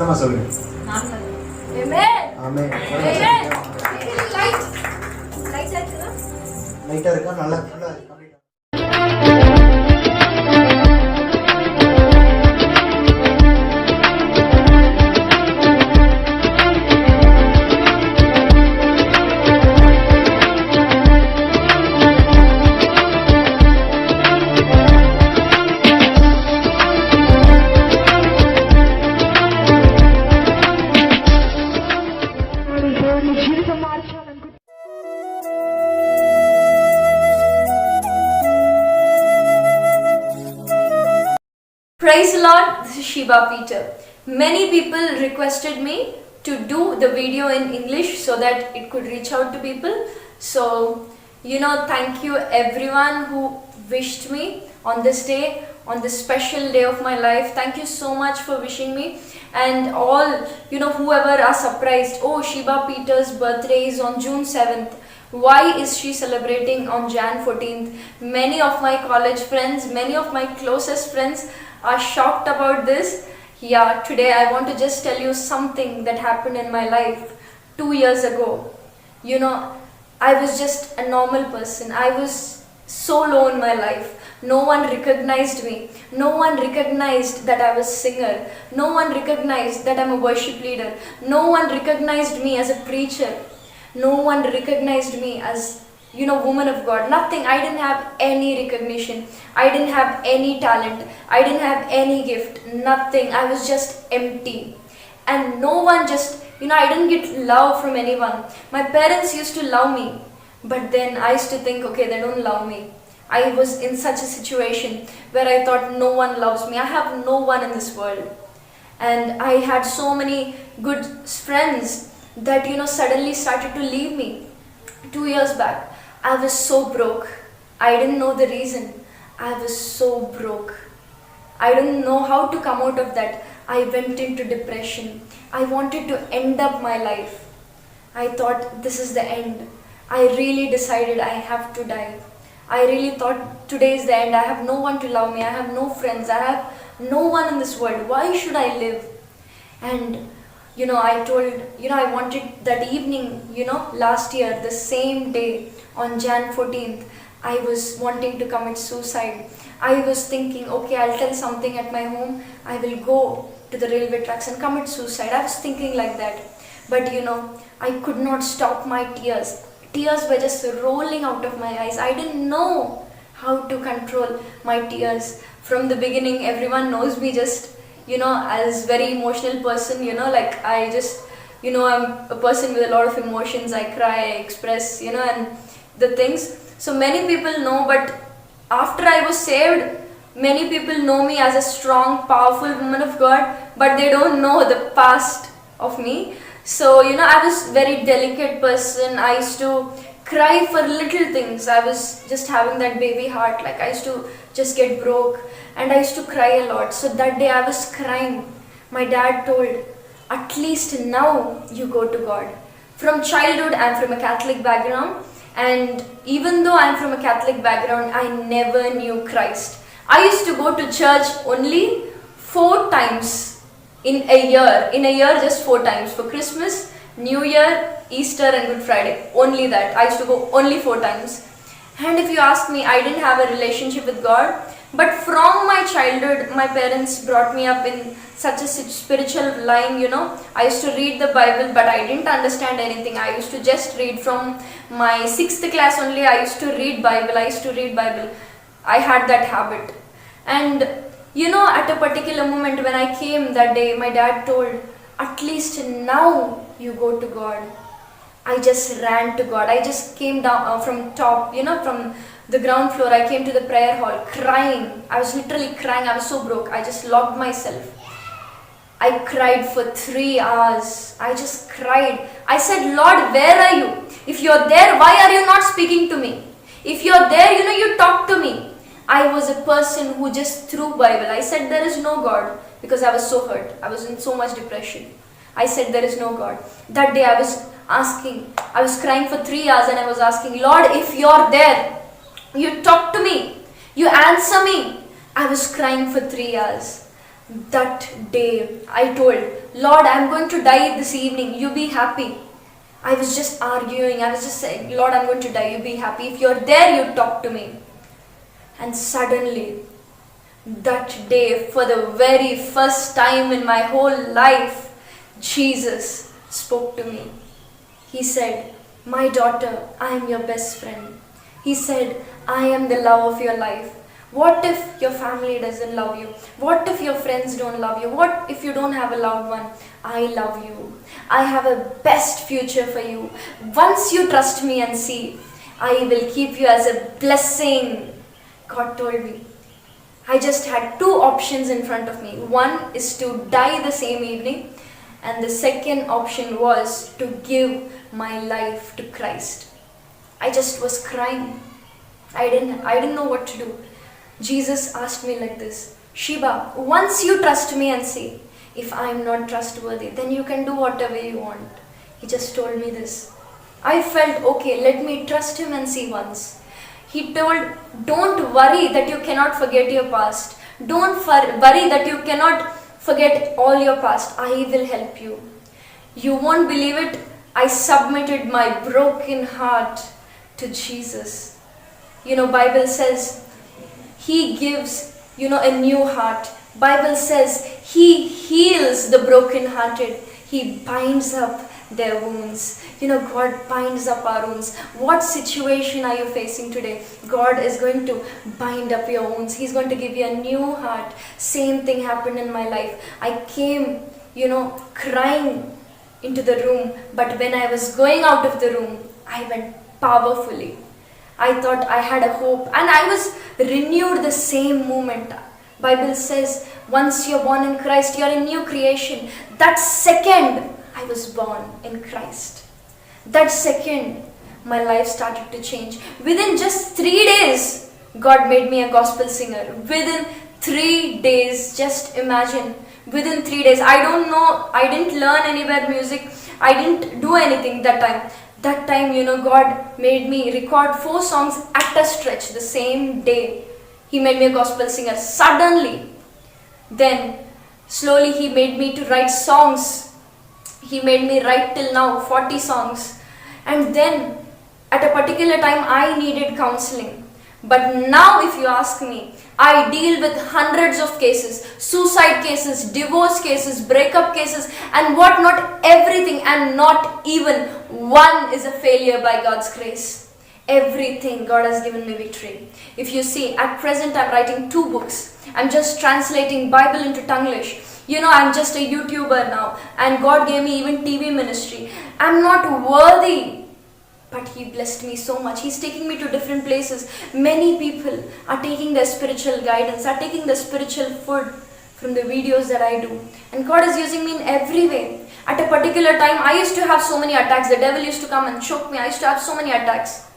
சத்தமா சொல்லுங்க. ஆமென். லைட்டா இருக்கா? நல்லா ஃபுல்லா இருக்கு. Praise the Lord, this is Shiba Peter. Many people requested me to do the video in English so that it could reach out to people. So, thank you everyone who wished me on this day, on this special day of my life. Thank you so much for wishing me. And all, whoever are surprised, oh, Shiba Peter's birthday is on June 7th. Why is she celebrating on Jan 14th? Many of my college friends, many of my closest friends are shocked about this. Yeah, today I want to just tell you something that happened in my life 2 years ago. I was just a normal person. I was so low in my life. No one recognized me. No one recognized that I was a singer. No one recognized that I'm a worship leader. No one recognized me as a preacher. No one recognized me as woman of God. Nothing. I didn't have any recognition. I didn't have any talent. I didn't have any gift. Nothing. I was just empty. And no one I didn't get love from anyone. My parents used to love me. But then I used to think, okay, they don't love me. I was in such a situation where I thought no one loves me. I have no one in this world. And I had so many good friends that, suddenly started to leave me. 2 years back, I was so broke. I didn't know the reason. I was so broke. I didn't know how to come out of that. I went into depression. I wanted to end up my life. I thought this is the end. I really decided I have to die. I really thought today is the end. I have no one to love me. I have no friends. I have no one in this world. Why should I live? And I told, I wanted that evening, last year, the same day on Jan 14th, I was wanting to commit suicide. I was thinking, okay, I'll tell something at my home. I will go to the railway tracks and commit suicide. I was thinking like that. But I could not stop my tears. Tears were just rolling out of my eyes. I didn't know how to control my tears. From the beginning, everyone knows me just as very emotional person, like I just, I'm a person with a lot of emotions. I cry, I express, and the things. So many people know, but after I was saved, many people know me as a strong, powerful woman of God, but they don't know the past of me. So, I was very delicate person. I used to cry for little things. I was just having that baby heart. Like I used to just get broke and I used to cry a lot. So that day I was crying. My dad told, at least now you go to God. From childhood, I'm from a Catholic background. And even though I'm from a Catholic background, I never knew Christ. I used to go to church only 4 times in a year. In a year, just 4 times. For Christmas, New Year, Easter and Good Friday. Only that. I used to go only 4 times. And if you ask me, I didn't have a relationship with God. But from my childhood, my parents brought me up in such a spiritual line, I used to read the Bible, but I didn't understand anything. I used to just read from my 6th class only. I used to read Bible. I had that habit. And, at a particular moment when I came that day, my dad told, at least now you go to God. I just ran to God. I just came down from top, from the ground floor. I came to the prayer hall crying. I was literally crying. I was so broke. I just locked myself. I cried for 3 hours. I just cried. I said, Lord, where are you? If you're there, why are you not speaking to me? If you're there, you talk to me. I was a person who just threw Bible. I said there is no God because I was so hurt. I was in so much depression. I said there is no God. That day I was crying for 3 hours and I was asking, Lord, if you're there, you talk to me, you answer me. I was crying for 3 hours. That day I told, Lord, I'm going to die this evening, you be happy. I was just arguing, I was just saying, Lord, I'm going to die, you be happy. If you're there, you talk to me. And suddenly, that day, for the very first time in my whole life, Jesus spoke to me. He said, my daughter, I am your best friend. He said, I am the love of your life. What if your family doesn't love you? What if your friends don't love you? What if you don't have a loved one? I love you. I have a best future for you. Once you trust me and see, I will keep you as a blessing. God told me. I just had two options in front of me. One is to die the same evening, and the second option was to give my life to Christ. I just was crying. I didn't know what to do. Jesus asked me like this, Sheba, once you trust me and say, if I am not trustworthy, then you can do whatever you want. He just told me this. I felt, okay, let me trust him and see once. He told, don't worry that you cannot forget your past. Don't worry that you cannot forget all your past. I will help you. You won't believe it. I submitted my broken heart to Jesus. Bible says, He gives, a new heart. Bible says He heals the brokenhearted. He binds up their wounds. God binds up our wounds. What situation are you facing today? God is going to bind up your wounds. He's going to give you a new heart. Same thing happened in my life. I came, crying into the room. But when I was going out of the room, I went powerfully. I thought I had a hope, and I was renewed the same moment. Bible says, once you're born in Christ, you're a new creation. That second, I was born in Christ. That second, my life started to change. Within just 3 days, God made me a gospel singer. Within 3 days, just imagine. Within 3 days, I don't know, I didn't learn anywhere music. I didn't do anything that time. That time, God made me record 4 songs at a stretch the same day. He made me a gospel singer suddenly. Then, slowly He made me to write songs. He made me write till now 40 songs. And then, at a particular time, I needed counseling. But now, if you ask me, I deal with hundreds of cases, suicide cases, divorce cases, breakup cases, and what not, everything, and not even one is a failure by God's grace. Everything God has given me victory. If you see, at present I'm writing 2 books. I'm just translating Bible into Tanglish. I'm just a YouTuber now, and God gave me even TV ministry. I'm not worthy, but He blessed me so much. He's taking me to different places. Many people are taking their spiritual guidance, are taking the spiritual food from the videos that I do. And God is using me in every way. At a particular time, I used to have so many attacks. The devil used to come and choke me. I used to have so many attacks.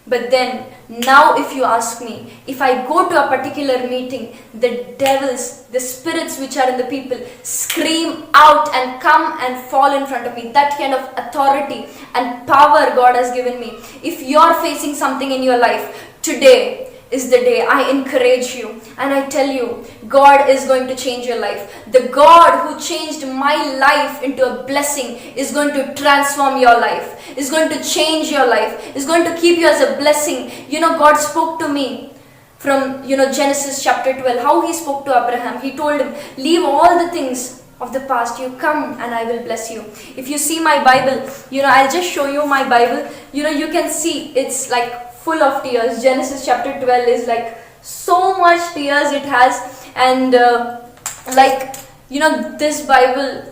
But then, now if you ask me, if I go to a particular meeting, the devils, the spirits which are in the people, scream out and come and fall in front of me. That kind of authority and power God has given me. If you're facing something in your life, today is the day. I encourage you and I tell you, God is going to change your life. The God who changed my life into a blessing is going to transform your life, is going to change your life, is going to keep you as a blessing. God spoke to me from, Genesis chapter 12, how He spoke to Abraham. He told him, leave all the things of the past, you come and I will bless you. If you see my Bible, I'll just show you my Bible. You can see it's like full of tears. Genesis chapter 12 is like so much tears it has, and this Bible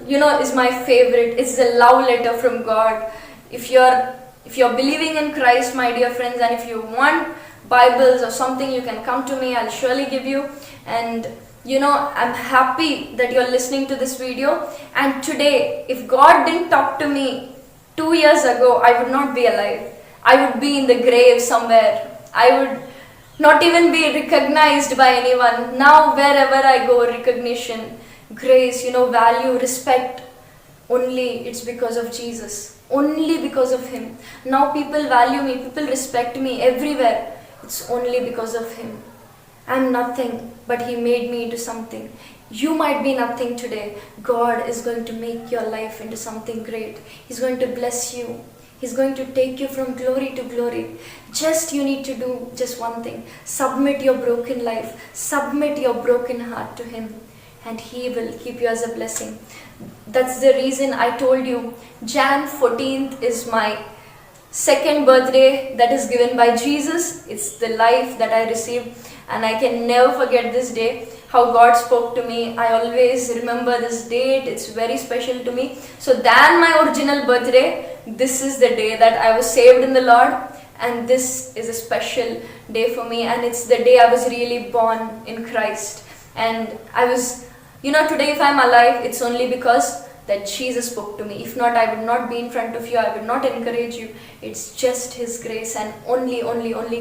is my favorite. It's a love letter from God. If you're believing in Christ, my dear friends, and if you want Bibles or something, you can come to me. I'll surely give you. And I'm happy that you're listening to this video. And today, if God didn't talk to me 2 years ago, I would not be alive. I would be in the grave somewhere. I would not even be recognized by anyone. Now wherever I go, recognition, grace, value, respect, only it's because of Jesus. Only because of Him. Now people value me, people respect me everywhere. It's only because of Him. I'm nothing, but He made me into something. You might be nothing today. God is going to make your life into something great. He's going to bless you. He's going to take you from glory to glory. Just you need to do just one thing. Submit your broken life. Submit your broken heart to Him. And He will keep you as a blessing. That's the reason I told you Jan 14th is my second birthday that is given by Jesus. It's the life that I received, and I can never forget this day, how God spoke to me. I always remember this date. It's very special to me. So than my original birthday, this is the day that I was saved in the Lord, and this is a special day for me, and it's the day I was really born in Christ. And I was, today if I'm alive, it's only because that Jesus spoke to me. If not, I would not be in front of you. I would not encourage you. It's just His grace, and only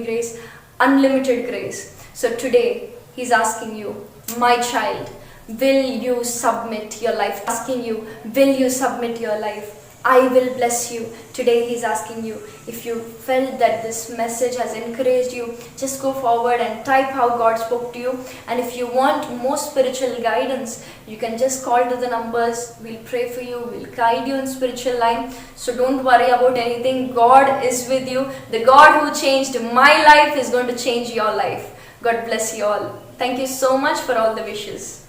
grace, unlimited grace. So today, He's asking you, my child, will you submit your life? Asking you, will you submit your life? I will bless you. Today He's asking you, if you felt that this message has encouraged you, just go forward and type how God spoke to you. And if you want more spiritual guidance, you can just call to the numbers. We'll pray for you. We'll guide you in spiritual line. So don't worry about anything. God is with you. The God who changed my life is going to change your life. God bless you all. Thank you so much for all the wishes.